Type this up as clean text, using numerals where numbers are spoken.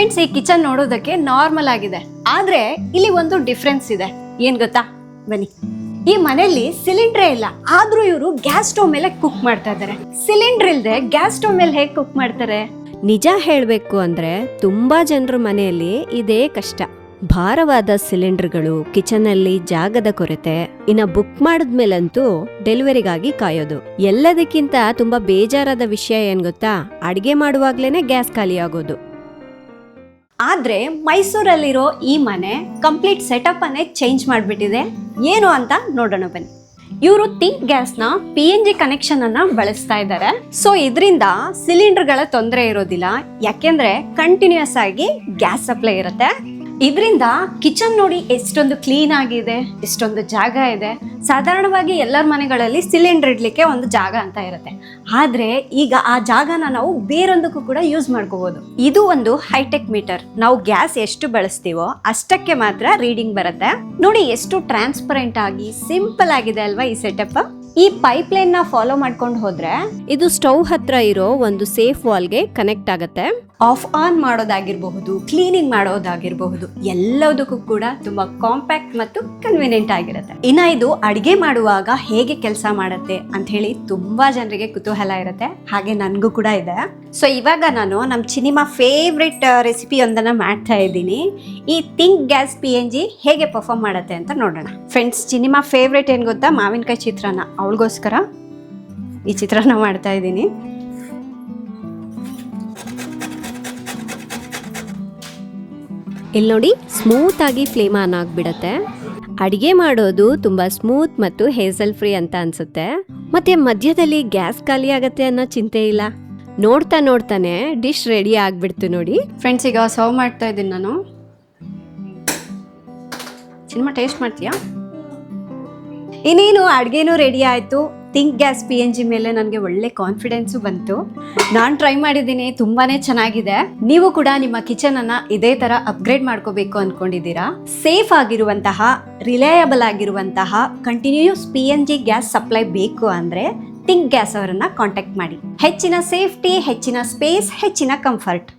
Friends, ಈ kitchen ನೋಡೋದಕ್ಕೆ normal ಆಗಿದೆ, ಆದ್ರೆ ಇಲ್ಲಿ ಒಂದು ಡಿಫ್ರೆನ್ಸ್ ಇದೆ. ಏನ್ ಗೊತ್ತಾ? ಬನ್ನಿ. ಈ ಮನೆಯಲ್ಲಿ ಸಿಲಿಂಡರ್ ಇಲ್ಲ, ಆದ್ರೂ ಇವರು ಗ್ಯಾಸ್ ಸ್ಟವ್ ಮೇಲೆ ಕುಕ್ ಮಾಡ್ತಾ ಇದ್ದಾರೆ. ಸಿಲಿಂಡರ್ ಇಲ್ಲದೆ ಗ್ಯಾಸ್ ಸ್ಟವ್ ಮೇಲೆ ಹೇಗೆ ಕುಕ್ ಮಾಡ್ತಾರೆ? ನಿಜ ಹೇಳ್ಬೇಕು ಅಂದ್ರೆ ತುಂಬಾ ಜನರ ಮನೆಯಲ್ಲಿ ಇದೇ ಕಷ್ಟ. ಭಾರವಾದ ಸಿಲಿಂಡರ್ಗಳು, ಕಿಚನ್ ಅಲ್ಲಿ ಜಾಗದ ಕೊರತೆ, ಇನ್ನ ಬುಕ್ ಮಾಡಿದ್ಮೇಲಂತೂ ಡೆಲಿವರಿಗಾಗಿ ಕಾಯೋದು. ಎಲ್ಲದಕ್ಕಿಂತ ತುಂಬಾ ಬೇಜಾರಾದ ವಿಷಯ ಏನ್ ಗೊತ್ತಾ? ಅಡಿಗೆ ಮಾಡುವಾಗ್ಲೇನೆ ಗ್ಯಾಸ್ ಖಾಲಿ ಆಗೋದು. ಆದ್ರೆ ಮೈಸೂರಲ್ಲಿರೋ ಈ ಮನೆ ಕಂಪ್ಲೀಟ್ ಸೆಟಪ್ ಅನ್ನೇ ಚೇಂಜ್ ಮಾಡಿಬಿಟ್ಟಿದೆ. ಏನು ಅಂತ ನೋಡೋಣ ಬನ್ನಿ. ಇವರು ಥಿಂಕ್ ಗ್ಯಾಸ್ನ PNG ಕನೆಕ್ಷನ್ ಅನ್ನ ಬಳಸ್ತಾ ಇದ್ದಾರೆ. ಸೊ ಇದರಿಂದ ಸಿಲಿಂಡರ್ಗಳ ತೊಂದರೆ ಇರೋದಿಲ್ಲ, ಯಾಕೆಂದ್ರೆ ಕಂಟಿನ್ಯೂಸ್ ಆಗಿ ಗ್ಯಾಸ್ ಸಪ್ಲೈ ಇರುತ್ತೆ. ಇದರಿಂದ ಕಿಚನ್ ನೋಡಿ ಎಷ್ಟೊಂದು ಕ್ಲೀನ್ ಆಗಿದೆ, ಎಷ್ಟೊಂದು ಜಾಗ ಇದೆ. ಸಾಧಾರಣವಾಗಿ ಎಲ್ಲರ ಮನೆಗಳಲ್ಲಿ ಸಿಲಿಂಡರ್ ಇಡ್ಲಿಕ್ಕೆ ಒಂದು ಜಾಗ ಅಂತ ಇರುತ್ತೆ, ಆದ್ರೆ ಈಗ ಆ ಜಾಗನ ನಾವು ಬೇರೊಂದಕ್ಕೂ ಕೂಡ ಯೂಸ್ ಮಾಡ್ಕೋಬಹುದು. ಇದು ಒಂದು ಹೈಟೆಕ್ ಮೀಟರ್. ನಾವು ಗ್ಯಾಸ್ ಎಷ್ಟು ಬಳಸ್ತೀವೋ ಅಷ್ಟಕ್ಕೆ ಮಾತ್ರ ರೀಡಿಂಗ್ ಬರುತ್ತೆ. ನೋಡಿ ಎಷ್ಟು ಟ್ರಾನ್ಸ್ಪರೆಂಟ್ ಆಗಿ ಸಿಂಪಲ್ ಆಗಿದೆ ಅಲ್ವಾ ಈ ಸೆಟಪ್. ಈ ಪೈಪ್ ಲೈನ್ ನ ಫಾಲೋ ಮಾಡ್ಕೊಂಡು ಹೋದ್ರೆ ಇದು ಸ್ಟವ್ ಹತ್ರ ಇರೋ ಒಂದು ಸೇಫ್ ವಾಲ್ಗೆ ಕನೆಕ್ಟ್ ಆಗುತ್ತೆ. ಆಫ್ ಆನ್ ಮಾಡೋದಾಗಿರಬಹುದು, ಕ್ಲೀನಿಂಗ್ ಮಾಡೋದಾಗಿರಬಹುದು, ಎಲ್ಲದಕ್ಕೂ ಕೂಡ ತುಂಬಾ ಕಾಂಪ್ಯಾಕ್ಟ್ ಮತ್ತು ಕನ್ವಿನಿಯೆಂಟ್ ಆಗಿರುತ್ತೆ. ಇನ್ನ ಇದು ಅಡಿಗೆ ಮಾಡುವಾಗ ಹೇಗೆ ಕೆಲಸ ಮಾಡುತ್ತೆ ಅಂತ ಹೇಳಿ ತುಂಬಾ ಜನರಿಗೆ ಕುತೂಹಲ ಇರುತ್ತೆ, ಹಾಗೆ ನನ್ಗೂ ಕೂಡ ಇದೆ. ಸೊ ಇವಾಗ ನಾನು ನಮ್ಮ ಚಿನಿಮಾ ಫೇವ್ರೆಟ್ ರೆಸಿಪಿ ಒಂದನ್ನ ಮಾಡ್ತಾ ಇದ್ದೀನಿ. ಈ ಥಿಂಕ್ ಗ್ಯಾಸ್ PNG ಹೇಗೆ ಪರ್ಫಾರ್ಮ್ ಮಾಡುತ್ತೆ ಅಂತ ನೋಡೋಣ. ಫ್ರೆಂಡ್ಸ್, ಚಿನಿಮಾ ಫೇವ್ರೆಟ್ ಏನ್ ಗೊತ್ತಾ? ಮಾವಿನಕಾಯಿ ಚಿತ್ರಾನ್ನ. ಅವಳಿಗೋಸ್ಕರ ಈ ಚಿತ್ರಾನ್ನ ಮಾಡ್ತಾ ಇದ್ದೀನಿ. ಇಲ್ಲಿ ನೋಡಿ, ಸ್ಮೂತ್ ಆಗಿ ಫ್ಲೇಮ್ ಆನ್ ಆಗ್ಬಿಡತ್ತೆ. ಅಡಿಗೆ ಮಾಡೋದು ತುಂಬಾ ಸ್ಮೂತ್ ಮತ್ತು ಹೇಸಲ್ ಫ್ರೀ ಅಂತ ಅನ್ಸುತ್ತೆ. ಮತ್ತೆ ಮಧ್ಯದಲ್ಲಿ ಗ್ಯಾಸ್ ಖಾಲಿ ಆಗತ್ತೆ ಅನ್ನೋ ಚಿಂತೆ ಇಲ್ಲ. ನೋಡ್ತಾ ನೋಡ್ತಾನೆ ಡಿಶ್ ರೆಡಿ ಆಗ್ಬಿಡ್ತು ನೋಡಿ. ಫ್ರೆಂಡ್ಸ್, ಈಗ ಸರ್ವ್ ಮಾಡ್ತಾ ಇದ್ದೀನಿ ನಾನು. ಸಿನಿಮಾ ಟೇಸ್ಟ್ ಮಾಡ್ತೀಯಾ? ಇನ್ನೇನು ಅಡುಗೆನೂ ರೆಡಿ ಆಯಿತು. ಥಿಂಕ್ ಗ್ಯಾಸ್ PNG ಮೇಲೆ ನನಗೆ ಒಳ್ಳೆ ಕಾನ್ಫಿಡೆನ್ಸು ಬಂತು. ನಾನು ಟ್ರೈ ಮಾಡಿದ್ದೀನಿ, ತುಂಬಾ ಚೆನ್ನಾಗಿದೆ. ನೀವು ಕೂಡ ನಿಮ್ಮ ಕಿಚನನ್ನು ಇದೇ ಥರ ಅಪ್ಗ್ರೇಡ್ ಮಾಡ್ಕೋಬೇಕು ಅಂದ್ಕೊಂಡಿದ್ದೀರಾ? ಸೇಫ್ ಆಗಿರುವಂತಹ, ರಿಲಯಬಲ್ ಆಗಿರುವಂತಹ ಕಂಟಿನ್ಯೂಸ್ PNG ಗ್ಯಾಸ್ ಸಪ್ಲೈ ಬೇಕು ಅಂದರೆ ಥಿಂಕ್ ಗ್ಯಾಸ್ ಅವರನ್ನು ಕಾಂಟ್ಯಾಕ್ಟ್ ಮಾಡಿ. ಹೆಚ್ಚಿನ ಸೇಫ್ಟಿ, ಹೆಚ್ಚಿನ ಸ್ಪೇಸ್, ಹೆಚ್ಚಿನ ಕಂಫರ್ಟ್.